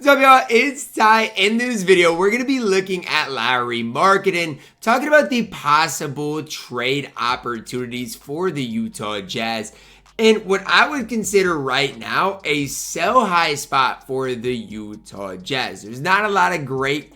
What's up, y'all? It's Ty. In this video, we're going to be looking at Lauri Markkanen, talking about the possible trade opportunities for the Utah Jazz, and what I would consider right now a sell high spot for the Utah Jazz. There's not a lot of great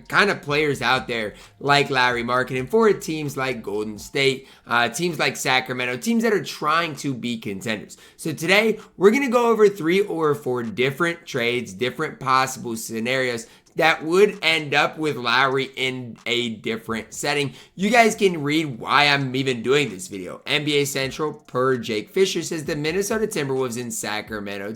kind of players out there like Lauri Markkanen for teams like Golden State, teams like Sacramento, teams that are trying to be contenders. So today we're going to go over 3 or 4 different trades, different possible scenarios that would end up with Lauri in a different setting. You guys can read why I'm even doing this video. NBA Central, per Jake Fisher, says the Minnesota Timberwolves and Sacramento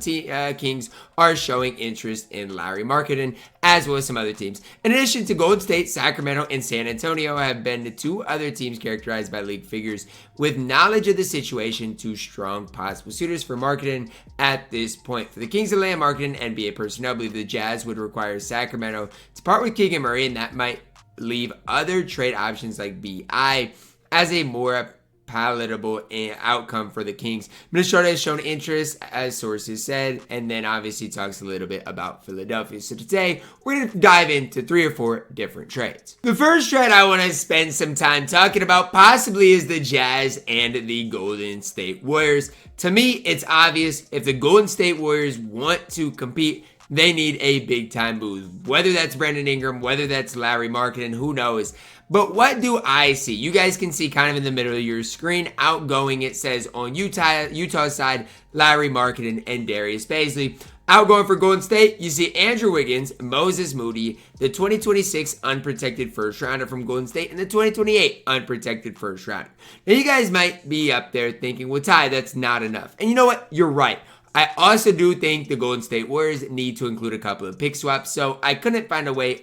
Kings are showing interest in Lauri Markkanen, as well as some other teams. In addition to Golden State, Sacramento, and San Antonio have been the 2 other teams characterized by league figures with knowledge of the situation, 2 strong possible suitors for Markkanen at this point. For the Kings to land Markkanen, NBA personnel believe the Jazz would require Sacramento to part with Keegan Murray, and that might leave other trade options like BI as a more palatable outcome for the Kings. Minnesota has shown interest, as sources said, and then obviously talks a little bit about Philadelphia. So today, we're going to dive into 3 or 4 different trades. The first trade I want to spend some time talking about possibly is the Jazz and the Golden State Warriors. To me, it's obvious if the Golden State Warriors want to compete, they need a big time move. Whether that's Brandon Ingram, whether that's Lauri Markkanen, who knows. But what do I see? You guys can see kind of in the middle of your screen, outgoing, it says on Utah's side, Lauri Markkanen and Darius Bazley. Outgoing for Golden State, you see Andrew Wiggins, Moses Moody, the 2026 unprotected first rounder from Golden State, and the 2028 unprotected first rounder. Now you guys might be up there thinking, well, Ty, that's not enough. And you know what? You're right. I also do think the Golden State Warriors need to include a couple of pick swaps, so I couldn't find a way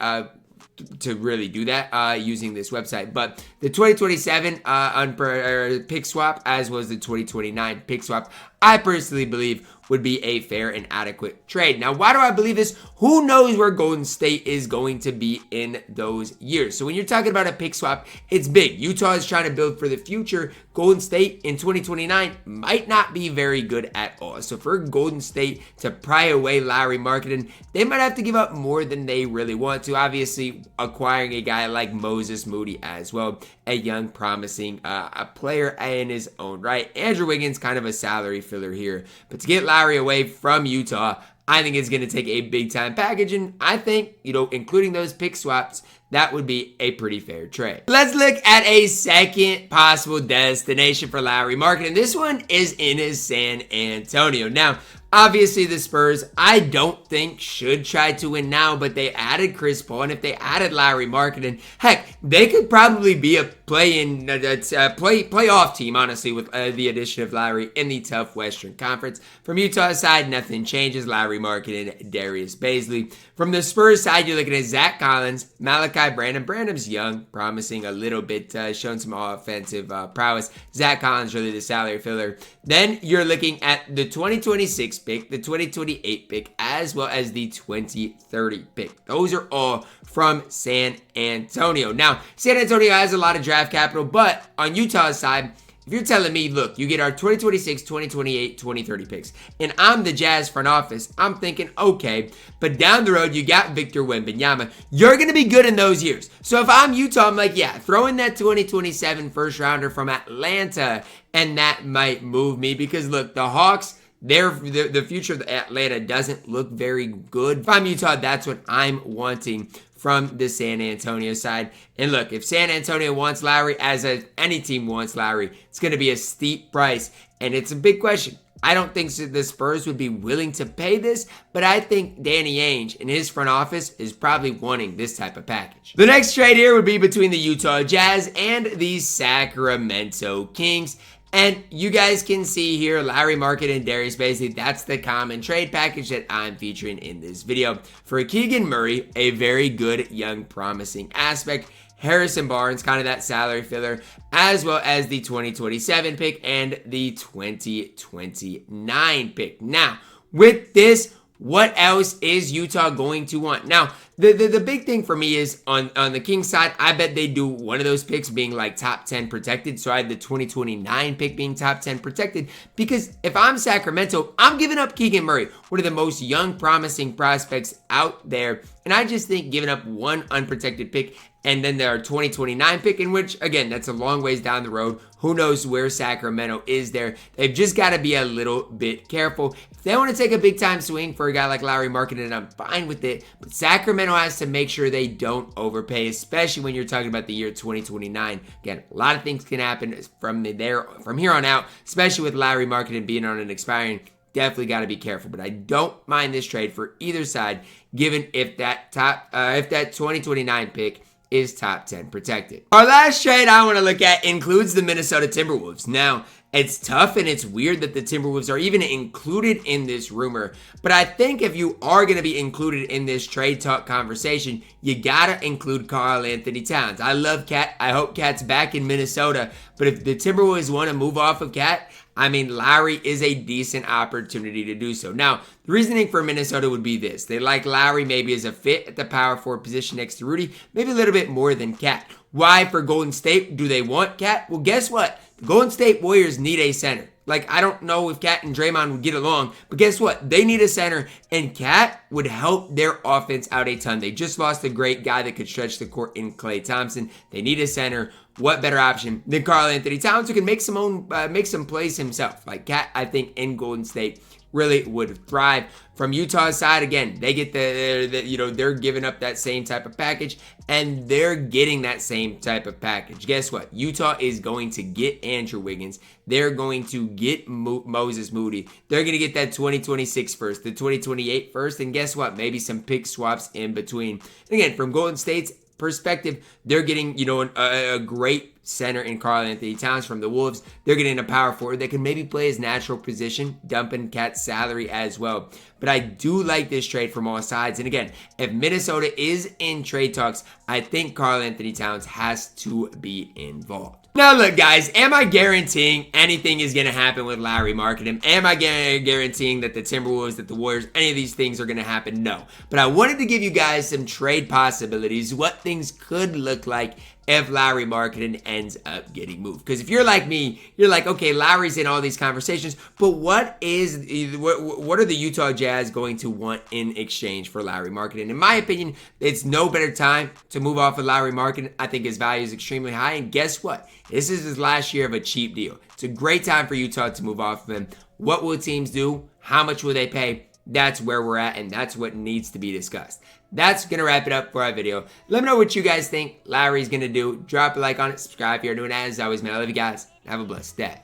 to really do that using this website. But the 2027 pick swap, as was the 2029 pick swap, I personally believe would be a fair and adequate trade. Now, why do I believe this? Who knows where Golden State is going to be in those years? So when you're talking about a pick swap, it's big. Utah is trying to build for the future. Golden State in 2029 might not be very good at all. So for Golden State to pry away Lauri Markkanen, they might have to give up more than they really want to. Obviously, acquiring a guy like Moses Moody as well, a young, promising a player in his own right. Andrew Wiggins, kind of a salary filler here. But to get Lauri away from Utah, I think it's going to take a big-time package, and I think, including those pick swaps, that would be a pretty fair trade. Let's look at a second possible destination for Lauri Markkanen. This one is in San Antonio. Now, obviously, the Spurs, I don't think, should try to win now, but they added Chris Paul, and if they added Lauri Markkanen, heck, they could probably be a playoff team, honestly, with the addition of Lauri in the tough Western Conference. From Utah's side, nothing changes. Lauri Markkanen, Darius Bazley. From the Spurs side, you're looking at Zach Collins, Malachi Branham. Branham's young, promising a little bit, showing some offensive prowess. Zach Collins, really the salary filler. Then you're looking at the 2026 pick, the 2028 pick, as well as the 2030 pick. Those are all from San Antonio. Now, San Antonio has a lot of draft capital, but on Utah's side, if you're telling me, look, you get our 2026, 2028, 2030 picks, and I'm the Jazz front office, I'm thinking, okay, but down the road, you got Victor Wembanyama. You're going to be good in those years. So if I'm Utah, I'm like, yeah, throw in that 2027 first rounder from Atlanta, and that might move me because, look, the Hawks, the future of Atlanta doesn't look very good. If I'm Utah, that's what I'm wanting from the San Antonio side. And look, if San Antonio wants Lauri, any team wants Lauri, it's going to be a steep price. And it's a big question. I don't think the Spurs would be willing to pay this, but I think Danny Ainge and his front office is probably wanting this type of package. The next trade here would be between the Utah Jazz and the Sacramento Kings. And you guys can see here, Lauri Markkanen and Darius Bazley, that's the common trade package that I'm featuring in this video. For Keegan Murray, a very good, young, promising aspect. Harrison Barnes, kind of that salary filler, as well as the 2027 pick and the 2029 pick. Now, with this, what else is Utah going to want? Now, The big thing for me is on the Kings side, I bet they do one of those picks being like top 10 protected. So I had the 2029 pick being top 10 protected, because if I'm Sacramento, I'm giving up Keegan Murray, one of the most young, promising prospects out there. And I just think giving up one unprotected pick and then their 2029 pick, in which, again, that's a long ways down the road. Who knows where Sacramento is there? They've just got to be a little bit careful. If they want to take a big-time swing for a guy like Lauri Markkanen, I'm fine with it. But Sacramento has to make sure they don't overpay, especially when you're talking about the year 2029. Again, a lot of things can happen from here on out, especially with Lauri Markkanen being on an expiring. Definitely got to be careful, but I don't mind this trade for either side, given if that 2029 pick is top 10 protected. Our last trade I want to look at includes the Minnesota Timberwolves. Now, it's tough and it's weird that the Timberwolves are even included in this rumor, but I think if you are going to be included in this trade talk conversation, you got to include Karl-Anthony Towns. I love Cat. I hope Cat's back in Minnesota, but if the Timberwolves want to move off of Cat, I mean, Lauri is a decent opportunity to do so. Now, the reasoning for Minnesota would be this. They like Lauri maybe as a fit at the power forward position next to Rudy, maybe a little bit more than Cat. Why for Golden State do they want Cat? Well, guess what? The Golden State Warriors need a center. Like, I don't know if Cat and Draymond would get along, but guess what? They need a center, and Cat would help their offense out a ton. They just lost a great guy that could stretch the court in Klay Thompson. They need a center. What better option than Karl-Anthony Towns, who can make some plays himself? Like Cat, I think in Golden State really would thrive. From Utah's side, again, they get they're giving up that same type of package, and they're getting that same type of package. Guess what? Utah is going to get Andrew Wiggins. They're going to get Moses Moody. They're going to get that 2026 first, the 2028 first, and guess what? Maybe some pick swaps in between. And again, from Golden State's perspective, they're getting, a great center in Karl-Anthony Towns. From the Wolves, they're getting a power forward that can maybe play his natural position, dumping Cat's salary as well. But I do like this trade from all sides. And again, if Minnesota is in trade talks, I think Karl-Anthony Towns has to be involved. Now look, guys, am I guaranteeing anything is going to happen with Lauri Markkanen? Am I guaranteeing that the Timberwolves, that the Warriors, any of these things are going to happen? No. But I wanted to give you guys some trade possibilities, what things could look like if Lauri Markkanen ends up getting moved. Because if you're like me, you're like, okay, Lauri's in all these conversations, but what are the Utah Jazz going to want in exchange for Lauri Markkanen? In my opinion, it's no better time to move off of Lauri Markkanen. I think his value is extremely high, and guess what? This is his last year of a cheap deal. It's a great time for Utah to move off of him. What will teams do? How much will they pay? That's where we're at, and that's what needs to be discussed. That's going to wrap it up for our video. Let me know what you guys think Lauri's going to do. Drop a like on it. Subscribe if you're new. And as always, man, I love you guys. Have a blessed day.